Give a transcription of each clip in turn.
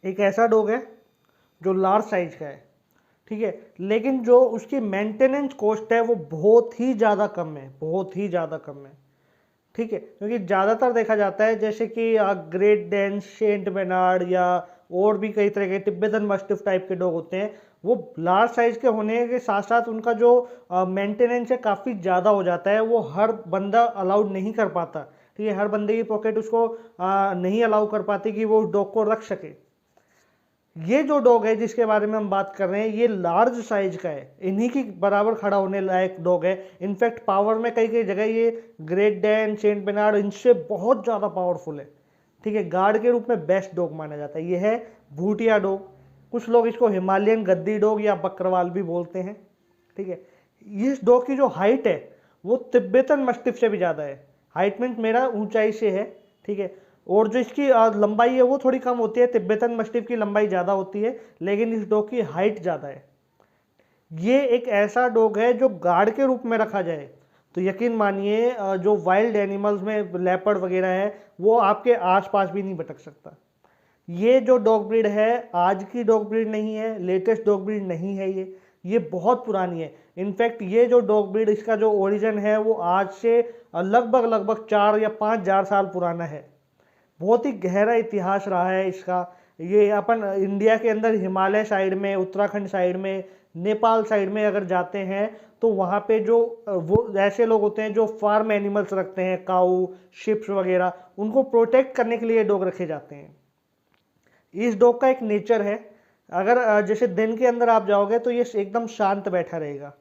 एक ऐसा डॉग है जो लार्ज साइज का है, ठीक है, लेकिन जो उसकी मेंटेनेंस कॉस्ट है वो बहुत ही ज़्यादा कम है, बहुत ही ज़्यादा कम है, ठीक है। क्योंकि ज़्यादातर देखा जाता है जैसे कि ग्रेट डेन, सेंट बेनार्ड या और भी कई तरह के तिब्बतन मस्टिफ टाइप के डॉग होते हैं, वो लार्ज साइज के होने के साथ साथ उनका जो मेंटेनेंस है काफ़ी ज़्यादा हो जाता है, वो हर बंदा अलाउड नहीं कर पाता, ठीक है, हर बंदे की पॉकेट उसको नहीं अलाउ कर पाती कि वो उस डॉग को रख सके। ये जो डॉग है जिसके बारे में हम बात कर रहे हैं ये लार्ज साइज का है, इन्हीं की बराबर खड़ा होने लायक डॉग है। इनफैक्ट पावर में कई कई जगह ये ग्रेट डैन, सेंट बेनार्ड इनसे बहुत ज़्यादा पावरफुल है, ठीक है। गार्ड के रूप में बेस्ट डॉग माना जाता है। ये है भूटिया डॉग, कुछ लोग इसको हिमालयन गद्दी डॉग या बकरवाल भी बोलते हैं, ठीक है। इस डॉग की जो हाइट है वो तिब्बतन मस्टिफ से भी ज़्यादा है, हाइट मीन्स मेरा ऊंचाई से है, ठीक है। और जो इसकी लंबाई है वो थोड़ी कम होती है, तिब्बतन मस्टिफ की लंबाई ज़्यादा होती है, लेकिन इस डॉग की हाइट ज़्यादा है। ये एक ऐसा डॉग है जो गार्ड के रूप में रखा जाए तो यकीन मानिए जो वाइल्ड एनिमल्स में लेपर्ड वगैरह है वो आपके आसपास भी नहीं भटक सकता। ये जो डॉग ब्रीड है आज की डॉग ब्रीड नहीं है, लेटेस्ट डॉग ब्रीड नहीं है, ये बहुत पुरानी है। इनफैक्ट ये जो डॉग ब्रीड इसका जो ओरिजिन है वो आज से लगभग लगभग 4 या 5 हजार साल पुराना है। बहुत ही गहरा इतिहास रहा है इसका। ये अपन इंडिया के अंदर हिमालय साइड में, उत्तराखंड साइड में, नेपाल साइड में अगर जाते हैं तो वहाँ पे जो वो ऐसे लोग होते हैं जो फार्म एनिमल्स रखते हैं, काऊ, शिप्स वगैरह, उनको प्रोटेक्ट करने के लिए डॉग रखे जाते हैं। इस डॉग का एक नेचर है, अगर जैसे दिन के अंदर आप जाओगे तो ये एकदम शांत बैठा रहेगा,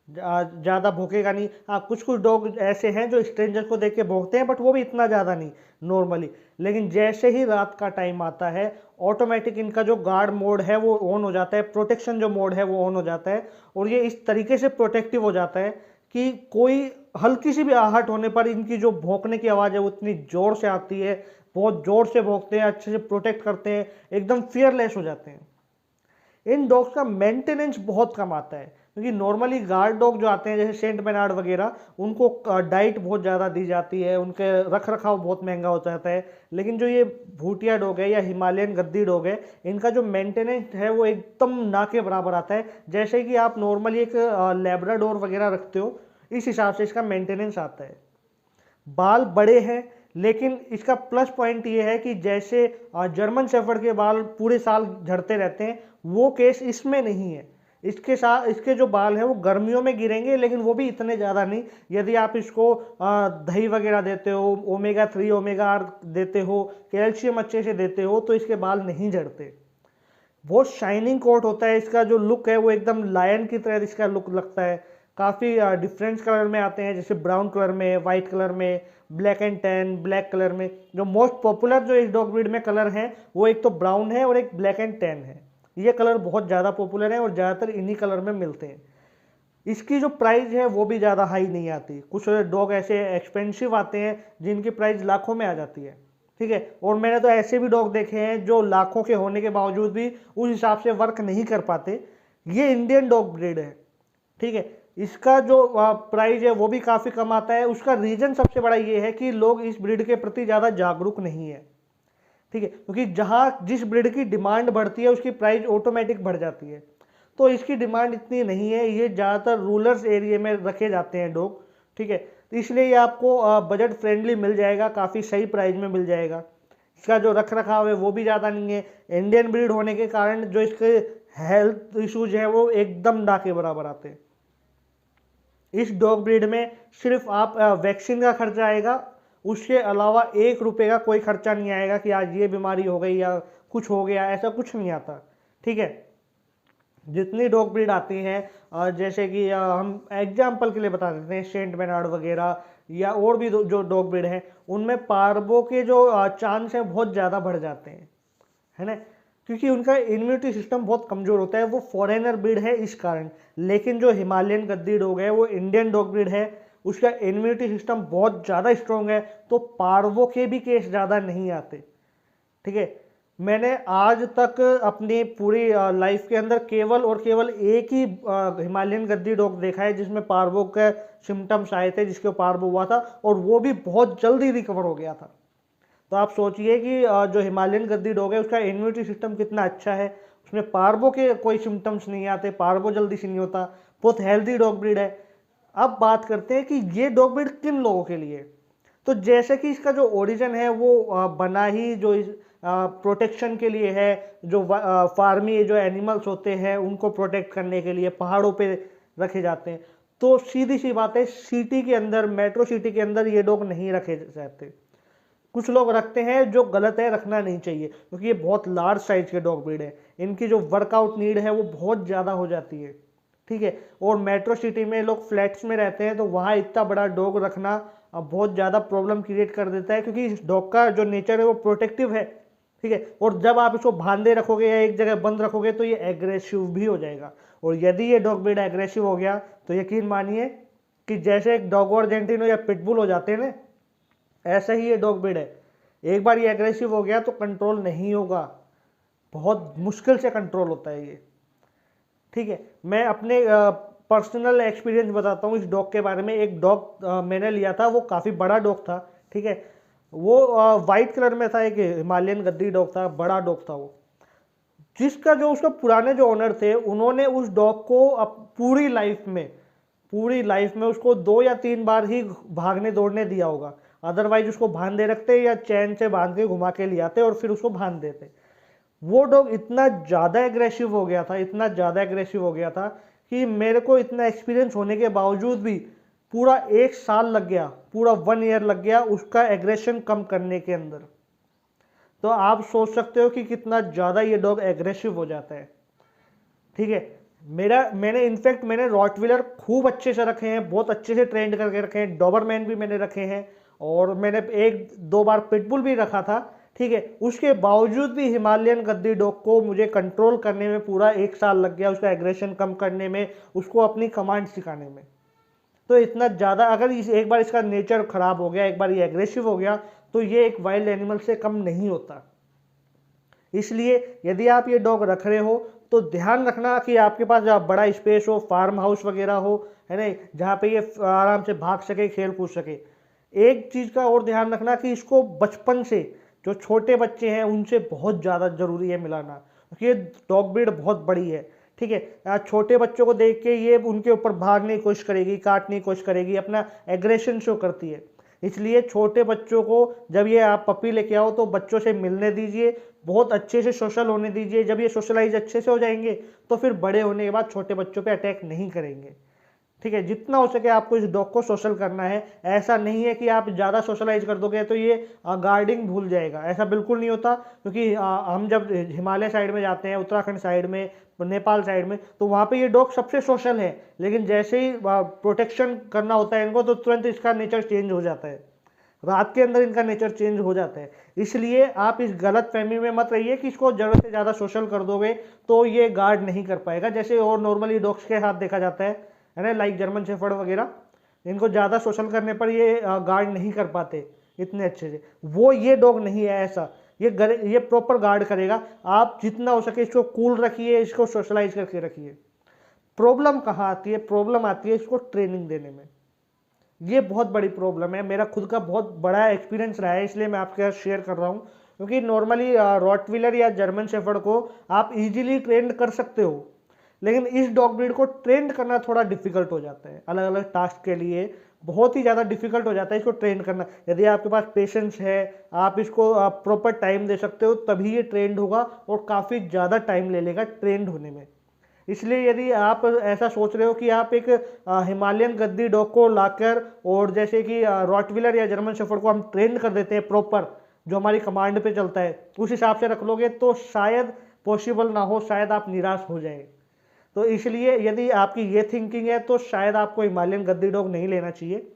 ज़्यादा भौंकेगा नहीं। हाँ, कुछ कुछ डॉग ऐसे हैं जो स्ट्रेंजर को देख के भौंकते हैं, बट वो भी इतना ज़्यादा नहीं नॉर्मली। लेकिन जैसे ही रात का टाइम आता है ऑटोमेटिक इनका जो गार्ड मोड है वो ऑन हो जाता है, प्रोटेक्शन जो मोड है वो ऑन हो जाता है, और ये इस तरीके से प्रोटेक्टिव हो जाता है कि कोई हल्की सी भी आहट होने पर इनकी जो भौंकने की आवाज़ है वो इतनी ज़ोर से आती है, बहुत ज़ोर से भौंकते हैं, अच्छे से प्रोटेक्ट करते हैं, एकदम फियरलेस हो जाते हैं। इन डॉग्स का मेंटेनेंस बहुत कम आता है क्योंकि नॉर्मली गार्ड डॉग जो आते हैं जैसे सेंट बेनार्ड वगैरह, उनको डाइट बहुत ज़्यादा दी जाती है, उनके रख रखाव बहुत महंगा हो जाता है। लेकिन जो ये भूटिया डॉग है या हिमालयन गद्दी डॉग है, इनका जो मेंटेनेंस है वो एकदम ना के बराबर आता है। जैसे कि आप नॉर्मली एक लैब्राडोर वगैरह रखते हो, इस हिसाब से इसका मेंटेनेंस आता है। बाल बड़े हैं, लेकिन इसका प्लस पॉइंट ये है कि जैसे जर्मन शेफर्ड के बाल पूरे साल झड़ते रहते हैं, वो केस इसमें नहीं है। इसके साथ इसके जो बाल हैं वो गर्मियों में गिरेंगे, लेकिन वो भी इतने ज़्यादा नहीं। यदि आप इसको दही वगैरह देते हो, ओमेगा 3 ओमेगा 8 देते हो, कैल्शियम अच्छे से देते हो, तो इसके बाल नहीं झड़ते। बहुत शाइनिंग कोट होता है, इसका जो लुक है वो एकदम लायन की तरह इसका लुक लगता है। काफ़ी डिफरेंट कलर में आते हैं, जैसे ब्राउन कलर में, वाइट कलर में, black and tan, black colour में। जो मोस्ट पॉपुलर जो इस डॉग ब्रीड में कलर हैं वो एक तो ब्राउन है और एक ब्लैक एंड टैन है। ये कलर बहुत ज़्यादा पॉपुलर है और ज़्यादातर इन्हीं कलर में मिलते हैं। इसकी जो प्राइस है वो भी ज़्यादा हाई नहीं आती। कुछ डॉग ऐसे एक्सपेंसिव आते हैं जिनकी प्राइस लाखों में आ जाती है, ठीक है। और मैंने तो ऐसे भी डॉग देखे हैं जो लाखों के होने के बावजूद भी उस हिसाब से वर्क नहीं कर पाते। ये इंडियन डॉग ब्रीड है, ठीक है। इसका जो प्राइस है वो भी काफ़ी कम आता है। उसका रीज़न सबसे बड़ा ये है कि लोग इस ब्रीड के प्रति ज़्यादा जागरूक नहीं है, ठीक है, क्योंकि जहाँ जिस ब्रीड की डिमांड बढ़ती है उसकी प्राइस ऑटोमेटिक बढ़ जाती है। तो इसकी डिमांड इतनी नहीं है, ये ज़्यादातर रूरल्स एरिया में रखे जाते हैं डॉग, ठीक है। तो इसलिए ये आपको बजट फ्रेंडली मिल जाएगा, काफ़ी सही प्राइस में मिल जाएगा। इसका जो रख रखाव है वो भी ज़्यादा नहीं है। इंडियन ब्रीड होने के कारण जो इसके हेल्थ इश्यूज हैं वो एकदम ना के बराबर आते हैं। इस डॉग ब्रीड में सिर्फ आप वैक्सीन का खर्चा आएगा, उसके अलावा 1 रुपये का कोई खर्चा नहीं आएगा कि आज ये बीमारी हो गई या कुछ हो गया, ऐसा कुछ नहीं आता, ठीक है। जितनी डॉग ब्रीड आती हैं जैसे कि हम एग्जाम्पल के लिए बता देते हैं, सेंट बेनार्ड वगैरह या और भी जो डॉग ब्रीड हैं, उनमें पार्बो के जो चांस हैं बहुत ज़्यादा बढ़ जाते हैं, है ना, क्योंकि उनका इम्यूनिटी सिस्टम बहुत कमज़ोर होता है। वो फॉरेनर ब्रीड है इस कारण। लेकिन जो हिमालयन गद्दी डॉग है वो इंडियन डॉग ब्रीड है, उसका इम्यूनिटी सिस्टम बहुत ज़्यादा स्ट्रॉन्ग है, तो पार्वो के भी केस ज़्यादा नहीं आते, ठीक है। मैंने आज तक अपनी पूरी लाइफ के अंदर केवल और केवल एक ही हिमालयन गद्दी डॉग देखा है जिसमें पार्वो के सिम्टम्स आए थे, जिसके पार्वो हुआ था, और वो भी बहुत जल्दी रिकवर हो गया था। तो आप सोचिए कि जो हिमालयन गद्दी डॉग है उसका इम्यूनिटी सिस्टम कितना अच्छा है, उसमें पार्वो के कोई सिम्टम्स नहीं आते, पार्वो जल्दी से नहीं होता, बहुत हेल्दी डॉग ब्रीड है। अब बात करते हैं कि ये डॉग ब्रीड किन लोगों के लिए। तो जैसे कि इसका जो ओरिजिन है वो बना ही जो प्रोटेक्शन के लिए है, जो फार्मी जो एनिमल्स होते हैं उनको प्रोटेक्ट करने के लिए पहाड़ों पे रखे जाते हैं। तो सीधी सी बात है, सिटी के अंदर, मेट्रो सिटी के अंदर ये डॉग नहीं रखे जाते। कुछ लोग रखते हैं, जो गलत है, रखना नहीं चाहिए, क्योंकि ये बहुत लार्ज साइज के डॉग ब्रीड है, इनकी जो वर्कआउट नीड है वो बहुत ज़्यादा हो जाती है, ठीक है। और मेट्रो सिटी में लोग फ्लैट्स में रहते हैं, तो वहाँ इतना बड़ा डॉग रखना बहुत ज़्यादा प्रॉब्लम क्रिएट कर देता है, क्योंकि इस डॉग का जो नेचर है वो प्रोटेक्टिव है, ठीक है। और जब आप इसको बांधे रखोगे या एक जगह बंद रखोगे तो ये एग्रेसिव भी हो जाएगा, और यदि ये डॉग ब्रीड एग्रेसिव हो गया तो यकीन मानिए कि जैसे एक डॉग अर्जेंटिनो या पिटबुल हो जाते हैं ना, ऐसा ही ये डॉग ब्रीड है। एक बार ये एग्रेसिव हो गया तो कंट्रोल नहीं होगा, बहुत मुश्किल से कंट्रोल होता है ये, ठीक है। मैं अपने पर्सनल एक्सपीरियंस बताता हूँ इस डॉग के बारे में। एक डॉग मैंने लिया था, वो काफ़ी बड़ा डॉग था, ठीक है। वो वाइट कलर में था, एक हिमालयन गद्दी डॉग था, बड़ा डॉग था वो। जिसका जो उसका पुराने जो ओनर थे उन्होंने उस डॉग को पूरी लाइफ में उसको 2 या 3 बार ही भागने दौड़ने दिया होगा, अदरवाइज उसको बांध दे रखते या चैन से बांध के घुमा के ले आते और फिर उसको बांध देते। वो डॉग इतना ज़्यादा एग्रेसिव हो गया था, इतना ज़्यादा एग्रेसिव हो गया था कि मेरे को इतना एक्सपीरियंस होने के बावजूद भी पूरा 1 साल लग गया, पूरा 1 ईयर लग गया उसका एग्रेशन कम करने के अंदर। तो आप सोच सकते हो कि कितना ज़्यादा ये डॉग एग्रेसिव हो जाता है, ठीक है। मैंने रॉटविलर खूब अच्छे से रखे हैं, बहुत अच्छे से ट्रेंड करके रखे हैं, डॉबरमैन भी मैंने रखे हैं, और मैंने 1-2 बार पिटबुल भी रखा था, ठीक है। उसके बावजूद भी हिमालयन गद्दी डॉग को मुझे कंट्रोल करने में पूरा 1 साल लग गया, उसका एग्रेशन कम करने में, उसको अपनी कमांड सिखाने में। तो इतना ज़्यादा, अगर एक बार इसका नेचर खराब हो गया, एक बार ये एग्रेसिव हो गया, तो ये एक वाइल्ड एनिमल से कम नहीं होता। इसलिए यदि आप ये डॉग रख रहे हो तो ध्यान रखना कि आपके पास जहाँ बड़ा स्पेस हो, फार्म हाउस वगैरह हो, है ना, जहाँ पे ये आराम से भाग सके, खेल कूद सके। एक चीज़ का और ध्यान रखना कि इसको बचपन से, जो छोटे बच्चे हैं उनसे बहुत ज़्यादा ज़रूरी है मिलाना, क्योंकि ये डॉग ब्रीड बहुत बड़ी है, ठीक है। छोटे बच्चों को देख के ये उनके ऊपर भागने की कोशिश करेगी, काटने की कोशिश करेगी, अपना एग्रेशन शो करती है। इसलिए छोटे बच्चों को जब ये आप पपी लेके आओ तो बच्चों से मिलने दीजिए, बहुत अच्छे से सोशल होने दीजिए। जब ये सोशलाइज अच्छे से हो जाएंगे तो फिर बड़े होने के बाद छोटे बच्चों पे अटैक नहीं करेंगे, ठीक है। जितना हो सके आपको इस डॉग को सोशल करना है। ऐसा नहीं है कि आप ज़्यादा सोशलाइज कर दोगे तो ये गार्डिंग भूल जाएगा, ऐसा बिल्कुल नहीं होता। क्योंकि हम जब हिमालय साइड में जाते हैं, उत्तराखंड साइड में, नेपाल साइड में, तो वहाँ पे ये डॉग सबसे सोशल है, लेकिन जैसे ही प्रोटेक्शन करना होता है इनको तो तुरंत इसका नेचर चेंज हो जाता है, रात के अंदर इनका नेचर चेंज हो जाता है। इसलिए आप इस गलत फहमी में मत रहिए कि इसको ज़रूरत से ज़्यादा सोशल कर दोगे तो ये गार्ड नहीं कर पाएगा, जैसे और नॉर्मली डॉग्स के साथ देखा जाता है ना, लाइक जर्मन शेफर्ड वगैरह। इनको ज़्यादा सोशल करने पर ये गार्ड नहीं कर पाते इतने अच्छे से। वो ये डॉग नहीं है ऐसा, ये प्रॉपर गार्ड करेगा। आप जितना हो सके इसको कूल रखिए, इसको सोशलाइज करके रखिए। प्रॉब्लम कहाँ आती है? प्रॉब्लम आती है इसको ट्रेनिंग देने में। ये बहुत बड़ी प्रॉब्लम है, मेरा खुद का बहुत बड़ा एक्सपीरियंस रहा है, इसलिए मैं आपके साथ शेयर कर रहा हूँ। क्योंकि नॉर्मली रॉटविलर या जर्मन शेफर्ड को आप इजीली ट्रेंड कर सकते हो, लेकिन इस डॉग ब्रीड को ट्रेंड करना थोड़ा डिफिकल्ट हो जाता है। अलग अलग टास्क के लिए बहुत ही ज़्यादा डिफिकल्ट हो जाता है इसको ट्रेंड करना। यदि आपके पास पेशेंस है, आप इसको प्रॉपर टाइम दे सकते हो, तभी ये ट्रेंड होगा, और काफ़ी ज़्यादा टाइम ले लेगा ट्रेंड होने में। इसलिए यदि आप ऐसा सोच रहे हो कि आप एक हिमालयन गद्दी डॉग को लाकर, और जैसे कि रॉटविलर या जर्मन शेफर्ड को हम ट्रेंड कर देते हैं प्रॉपर, जो हमारी कमांड पे चलता है, उस हिसाब से रख लोगे तो शायद पॉसिबल ना हो, शायद आप निराश हो जाए। तो इसलिए यदि आपकी ये थिंकिंग है तो शायद आपको हिमालयन गद्दी डॉग नहीं लेना चाहिए।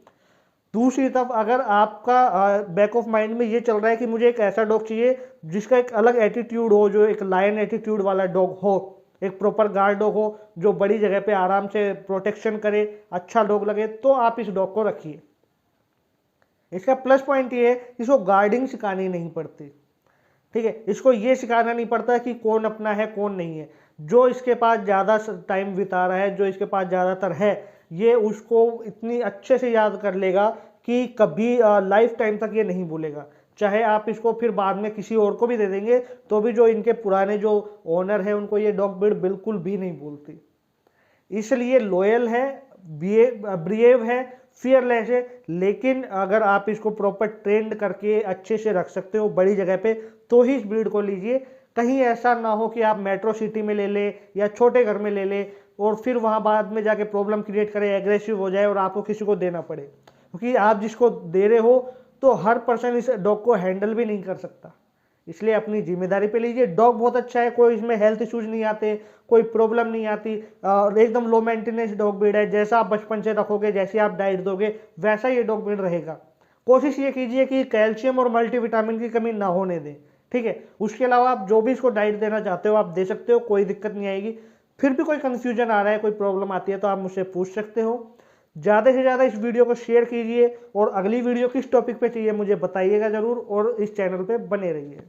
दूसरी तरफ अगर आपका बैक ऑफ माइंड में ये चल रहा है कि मुझे एक ऐसा डॉग चाहिए जिसका एक अलग एटीट्यूड हो, जो एक लायन एटीट्यूड वाला डॉग हो, एक प्रॉपर गार्ड डॉग हो, जो बड़ी जगह पे आराम से प्रोटेक्शन करे, अच्छा डॉग लगे, तो आप इस डॉग को रखिए। इसका प्लस पॉइंट ये है, इसको गार्डिंग सिखानी नहीं पड़ती, ठीक है। इसको ये सिखाना नहीं पड़ता कि कौन अपना है कौन नहीं है। जो इसके पास ज़्यादा टाइम बिता रहा है, जो इसके पास ज़्यादातर है, ये उसको इतनी अच्छे से याद कर लेगा कि कभी लाइफ टाइम तक ये नहीं भूलेगा। चाहे आप इसको फिर बाद में किसी और को भी दे देंगे तो भी जो इनके पुराने जो ओनर है उनको ये डॉग ब्रीड बिल्कुल भी नहीं भूलती। इसलिए लॉयल है, ब्रेव है, फियरलेस है। लेकिन अगर आप इसको प्रॉपर ट्रेंड करके अच्छे से रख सकते हो बड़ी जगह पे तो ही इस ब्रीड को लीजिए। कहीं ऐसा ना हो कि आप मेट्रो सिटी में ले ले या छोटे घर में ले ले और फिर वहां बाद में जाके प्रॉब्लम क्रिएट करे, एग्रेसिव हो जाए और आपको किसी को देना पड़े, क्योंकि आप जिसको दे रहे हो तो हर पर्सन इस डॉग को हैंडल भी नहीं कर सकता। इसलिए अपनी जिम्मेदारी पे लीजिए। डॉग बहुत अच्छा है, कोई इसमें हेल्थ इश्यूज नहीं आते, कोई प्रॉब्लम नहीं आती, एकदम लो मेंटेनेंस डॉग ब्रीड है। जैसा आप बचपन से रखोगे, जैसे आप डाइट दोगे वैसा ये डॉग ब्रीड रहेगा। कोशिश ये कीजिए कि कैल्शियम और मल्टीविटामिन की कमी ना होने दें, ठीक है। उसके अलावा आप जो भी इसको डाइट देना चाहते हो आप दे सकते हो, कोई दिक्कत नहीं आएगी। फिर भी कोई कंफ्यूजन आ रहा है, कोई प्रॉब्लम आती है तो आप मुझसे पूछ सकते हो। ज़्यादा से ज़्यादा इस वीडियो को शेयर कीजिए और अगली वीडियो किस टॉपिक पे चाहिए मुझे बताइएगा ज़रूर, और इस चैनल पे बने रहिए।